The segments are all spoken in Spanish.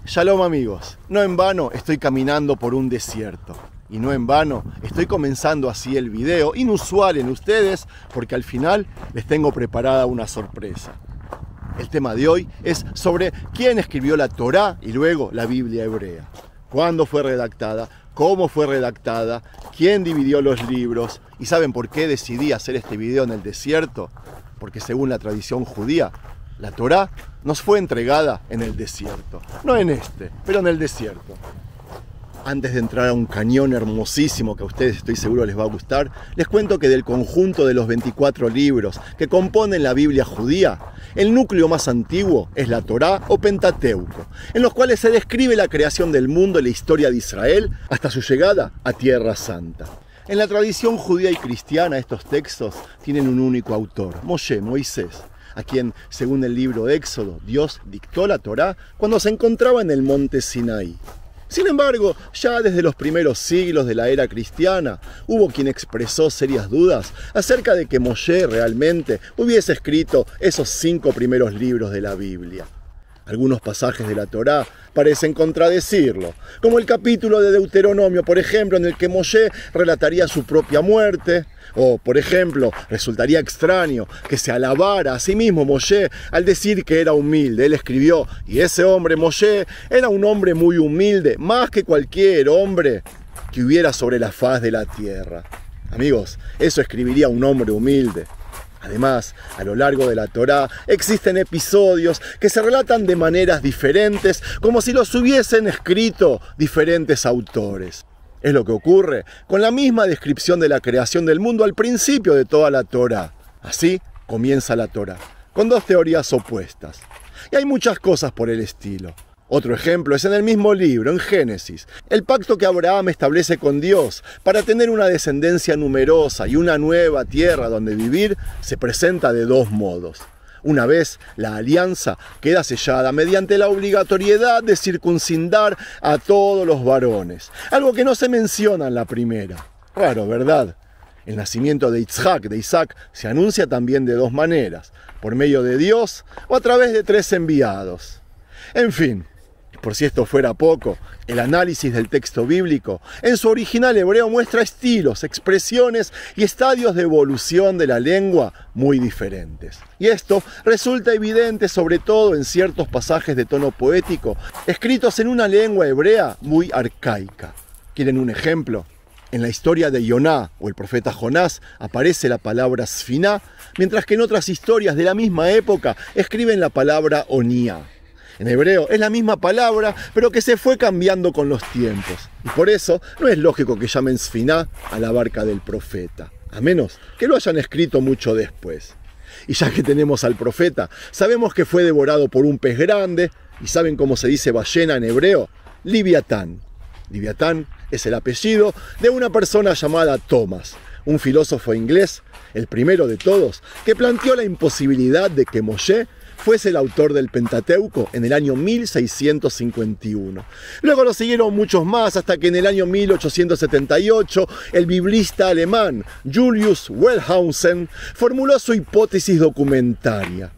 Shalom amigos, no en vano estoy caminando por un desierto y no en vano estoy comenzando así el video, inusual en ustedes porque al final les tengo preparada una sorpresa. El tema de hoy es sobre quién escribió la Torá y luego la Biblia hebrea. ¿Cuándo fue redactada? ¿Cómo fue redactada? ¿Quién dividió los libros? ¿Y saben por qué decidí hacer este video en el desierto? Porque según la tradición judía, la Torá nos fue entregada en el desierto. No en este, pero en el desierto. Antes de entrar a un cañón hermosísimo que a ustedes estoy seguro les va a gustar, les cuento que del conjunto de los 24 libros que componen la Biblia judía, el núcleo más antiguo es la Torá o Pentateuco, en los cuales se describe la creación del mundo y la historia de Israel hasta su llegada a Tierra Santa. En la tradición judía y cristiana estos textos tienen un único autor, Moisés, a quien, según el libro de Éxodo, Dios dictó la Torá cuando se encontraba en el monte Sinaí. Sin embargo, ya desde los primeros siglos de la era cristiana, hubo quien expresó serias dudas acerca de que Moshe realmente hubiese escrito esos 5 primeros libros de la Biblia. Algunos pasajes de la Torá parecen contradecirlo, como el capítulo de Deuteronomio, por ejemplo, en el que Moshe relataría su propia muerte, o, por ejemplo, resultaría extraño que se alabara a sí mismo Moshe al decir que era humilde. Él escribió, y ese hombre Moshe era un hombre muy humilde, más que cualquier hombre que hubiera sobre la faz de la tierra. Amigos, eso escribiría un hombre humilde. Además, a lo largo de la Torá existen episodios que se relatan de maneras diferentes, como si los hubiesen escrito diferentes autores. Es lo que ocurre con la misma descripción de la creación del mundo al principio de toda la Torá. Así comienza la Torá, con 2 teorías opuestas. Y hay muchas cosas por el estilo. Otro ejemplo es en el mismo libro, en Génesis, el pacto que Abraham establece con Dios para tener una descendencia numerosa y una nueva tierra donde vivir, se presenta de 2 modos. Una vez la alianza queda sellada mediante la obligatoriedad de circuncidar a todos los varones, algo que no se menciona en la primera. Raro, ¿verdad? El nacimiento de Isaac, se anuncia también de 2 maneras, por medio de Dios o a través de 3 enviados. En fin, por si esto fuera poco, el análisis del texto bíblico en su original hebreo muestra estilos, expresiones y estadios de evolución de la lengua muy diferentes. Y esto resulta evidente sobre todo en ciertos pasajes de tono poético, escritos en una lengua hebrea muy arcaica. ¿Quieren un ejemplo? En la historia de Yoná o el profeta Jonás aparece la palabra sfiná, mientras que en otras historias de la misma época escriben la palabra onía. En hebreo es la misma palabra, pero que se fue cambiando con los tiempos. Y por eso no es lógico que llamen sfiná a la barca del profeta, a menos que lo hayan escrito mucho después. Y ya que tenemos al profeta, sabemos que fue devorado por un pez grande, y ¿saben cómo se dice ballena en hebreo? Liviatán. Liviatán es el apellido de una persona llamada Thomas, un filósofo inglés, el primero de todos, que planteó la imposibilidad de que Moshe fuese el autor del Pentateuco en el año 1651. Luego lo siguieron muchos más hasta que en el año 1878 el biblista alemán Julius Wellhausen formuló su hipótesis documentaria.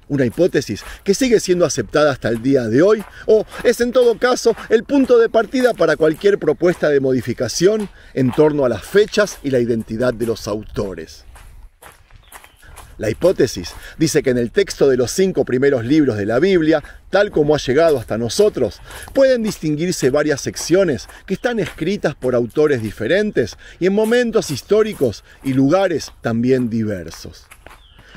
Una hipótesis que sigue siendo aceptada hasta el día de hoy, o es en todo caso el punto de partida para cualquier propuesta de modificación en torno a las fechas y la identidad de los autores. La hipótesis dice que en el texto de los 5 primeros libros de la Biblia, tal como ha llegado hasta nosotros, pueden distinguirse varias secciones que están escritas por autores diferentes y en momentos históricos y lugares también diversos.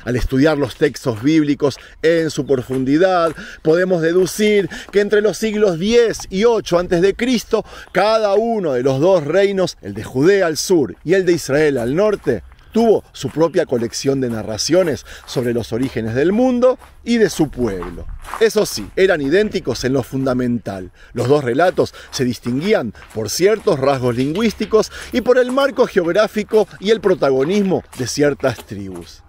Al estudiar los textos bíblicos en su profundidad, podemos deducir que entre los siglos 10 y 8 a.C., cada uno de los 2 reinos, el de Judea al sur y el de Israel al norte, tuvo su propia colección de narraciones sobre los orígenes del mundo y de su pueblo. Eso sí, eran idénticos en lo fundamental. Los 2 relatos se distinguían por ciertos rasgos lingüísticos y por el marco geográfico y el protagonismo de ciertas tribus.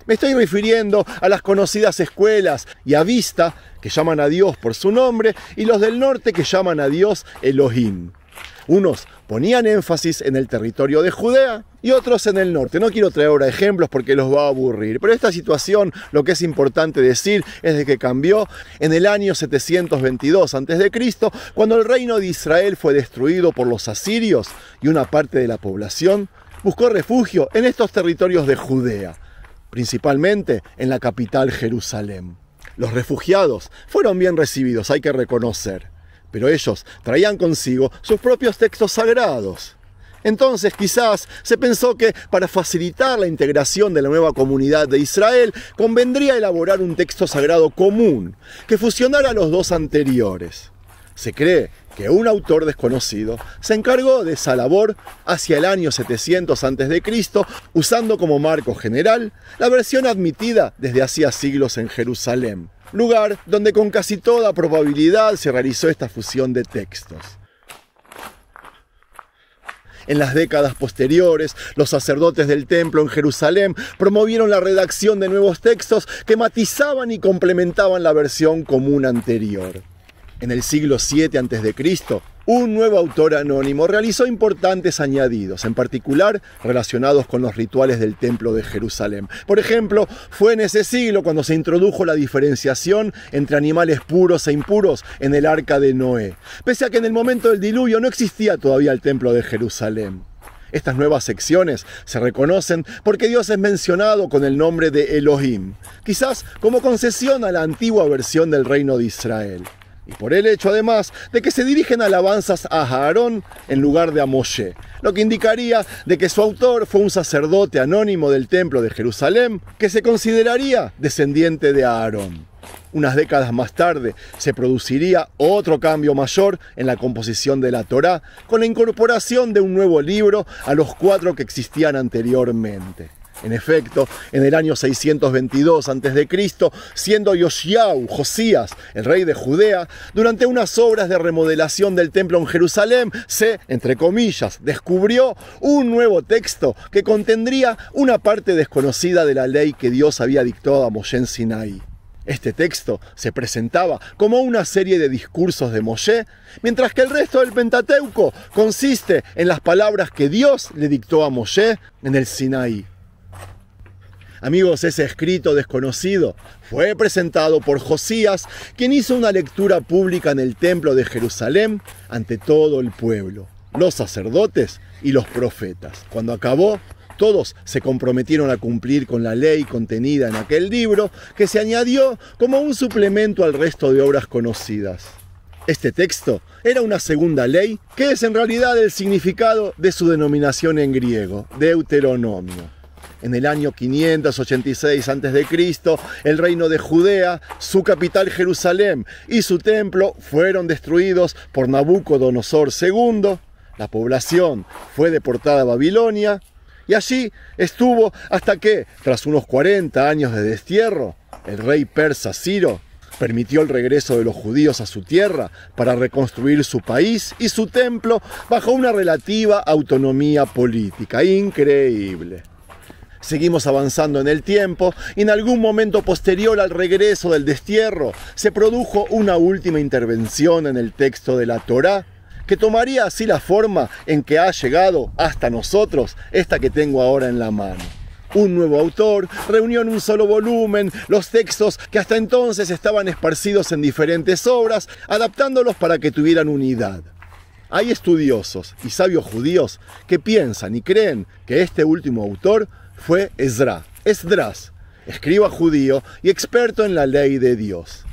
Me estoy refiriendo a las conocidas escuelas Yahvista, que llaman a Dios por su nombre, y los del norte que llaman a Dios Elohim. Unos ponían énfasis en el territorio de Judea y otros en el norte. No quiero traer ahora ejemplos porque los va a aburrir, pero esta situación, lo que es importante decir, es de que cambió en el año 722 a.C., cuando el reino de Israel fue destruido por los asirios y una parte de la población buscó refugio en estos territorios de Judea, principalmente en la capital Jerusalén. Los refugiados fueron bien recibidos, hay que reconocer, pero ellos traían consigo sus propios textos sagrados. Entonces quizás se pensó que para facilitar la integración de la nueva comunidad de Israel convendría elaborar un texto sagrado común que fusionara los dos anteriores. Se cree que un autor desconocido se encargó de esa labor hacia el año 700 a.C., usando como marco general la versión admitida desde hacía siglos en Jerusalén, lugar donde con casi toda probabilidad se realizó esta fusión de textos. En las décadas posteriores, los sacerdotes del templo en Jerusalén promovieron la redacción de nuevos textos que matizaban y complementaban la versión común anterior. En el siglo VII a.C., un nuevo autor anónimo realizó importantes añadidos, en particular relacionados con los rituales del templo de Jerusalén. Por ejemplo, fue en ese siglo cuando se introdujo la diferenciación entre animales puros e impuros en el arca de Noé, pese a que en el momento del diluvio no existía todavía el templo de Jerusalén. Estas nuevas secciones se reconocen porque Dios es mencionado con el nombre de Elohim, quizás como concesión a la antigua versión del reino de Israel. Y por el hecho, además, de que se dirigen alabanzas a Aarón en lugar de a Moshe, lo que indicaría de que su autor fue un sacerdote anónimo del templo de Jerusalén que se consideraría descendiente de Aarón. Unas décadas más tarde se produciría otro cambio mayor en la composición de la Torá, con la incorporación de un nuevo libro a los 4 que existían anteriormente. En efecto, en el año 622 a.C., siendo Josías, el rey de Judea, durante unas obras de remodelación del templo en Jerusalén, se, entre comillas, descubrió un nuevo texto que contendría una parte desconocida de la ley que Dios había dictado a Moshe en Sinaí. Este texto se presentaba como una serie de discursos de Moshe, mientras que el resto del Pentateuco consiste en las palabras que Dios le dictó a Moshe en el Sinaí. Amigos, ese escrito desconocido fue presentado por Josías, quien hizo una lectura pública en el templo de Jerusalén ante todo el pueblo, los sacerdotes y los profetas. Cuando acabó, todos se comprometieron a cumplir con la ley contenida en aquel libro, que se añadió como un suplemento al resto de obras conocidas. Este texto era una segunda ley, que es en realidad el significado de su denominación en griego, Deuteronomio. En el año 586 a.C., el reino de Judea, su capital Jerusalén y su templo fueron destruidos por Nabucodonosor II. La población fue deportada a Babilonia y allí estuvo hasta que, tras unos 40 años de destierro, el rey persa Ciro permitió el regreso de los judíos a su tierra para reconstruir su país y su templo bajo una relativa autonomía política. Increíble. Seguimos avanzando en el tiempo y en algún momento posterior al regreso del destierro se produjo una última intervención en el texto de la Torá que tomaría así la forma en que ha llegado hasta nosotros esta que tengo ahora en la mano. Un nuevo autor reunió en un solo volumen los textos que hasta entonces estaban esparcidos en diferentes obras, adaptándolos para que tuvieran unidad. Hay estudiosos y sabios judíos que piensan y creen que este último autor fue Esdras, escriba judío y experto en la ley de Dios.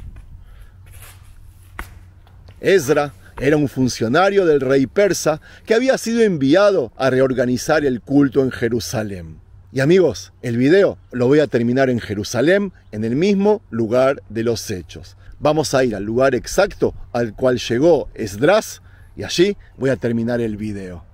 Esdras era un funcionario del rey persa que había sido enviado a reorganizar el culto en Jerusalén. Y amigos, el video lo voy a terminar en Jerusalén, en el mismo lugar de los hechos. Vamos a ir al lugar exacto al cual llegó Esdras y allí voy a terminar el video.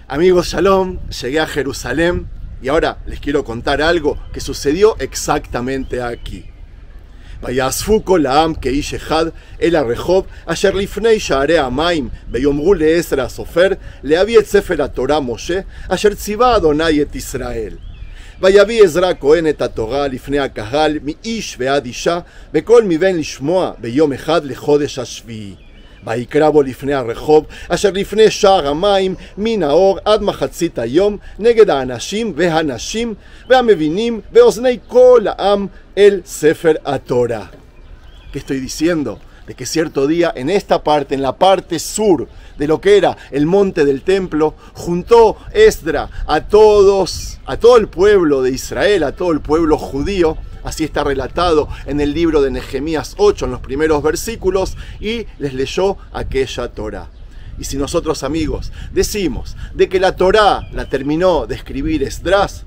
Amigos, Shalom, llegué a Jerusalén y ahora les quiero contar algo que sucedió exactamente aquí. ויאספו כל העם כאיש אחד אל הרחוב אשר לפני שערי המים ויאמרו לעזרא הסופר להביא את ספר התורה משה אשר ציווה אדוני את ישראל. ויביא עזרא כהן את התורה לפני הקהל, מאיש ועד אישה, וכל מבין לשמוע ביום אחד לחודש השביעי. ויקרא בו לפני הרחוב, אשר לפני שער המים, מן האור עד מחצית היום, נגד האנשים והנשים, והמבינים, באוזני כל העם, el Sefer HaTorah. ¿Qué estoy diciendo? De que cierto día, en esta parte, en la parte sur de lo que era el monte del templo, juntó Esdra a todo el pueblo de Israel, a todo el pueblo judío. Así está relatado en el libro de Nehemías 8, en los primeros versículos, y les leyó aquella Torá. Y si nosotros, amigos, decimos de que la Torá la terminó de escribir Esdras,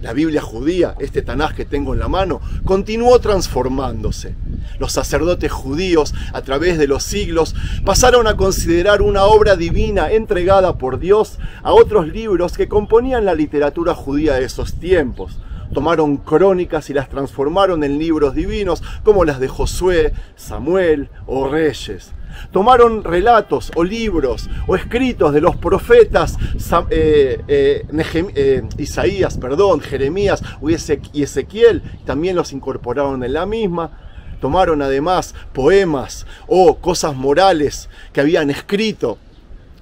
la Biblia judía, este Tanaj que tengo en la mano, continuó transformándose. Los sacerdotes judíos, a través de los siglos, pasaron a considerar una obra divina entregada por Dios a otros libros que componían la literatura judía de esos tiempos. Tomaron crónicas y las transformaron en libros divinos, como las de Josué, Samuel o Reyes. Tomaron relatos o libros o escritos de los profetas Isaías, Jeremías y Ezequiel, también los incorporaron en la misma. Tomaron además poemas o cosas morales que habían escrito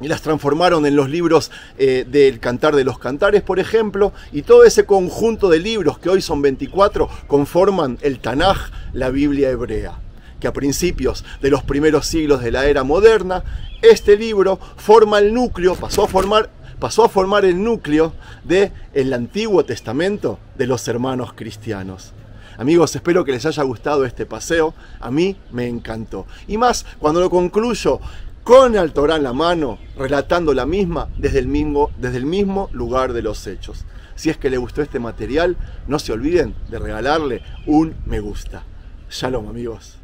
y las transformaron en los libros del Cantar de los Cantares, por ejemplo, y todo ese conjunto de libros, que hoy son 24, conforman el Tanaj, la Biblia hebrea, que a principios de los primeros siglos de la era moderna, este libro forma el núcleo, pasó a formar el núcleo del Antiguo Testamento de los hermanos cristianos. Amigos, espero que les haya gustado este paseo. A mí me encantó. Y más cuando lo concluyo con el Torá en la mano, relatando la misma desde el mismo lugar de los hechos. Si es que les gustó este material, no se olviden de regalarle un me gusta. Shalom, amigos.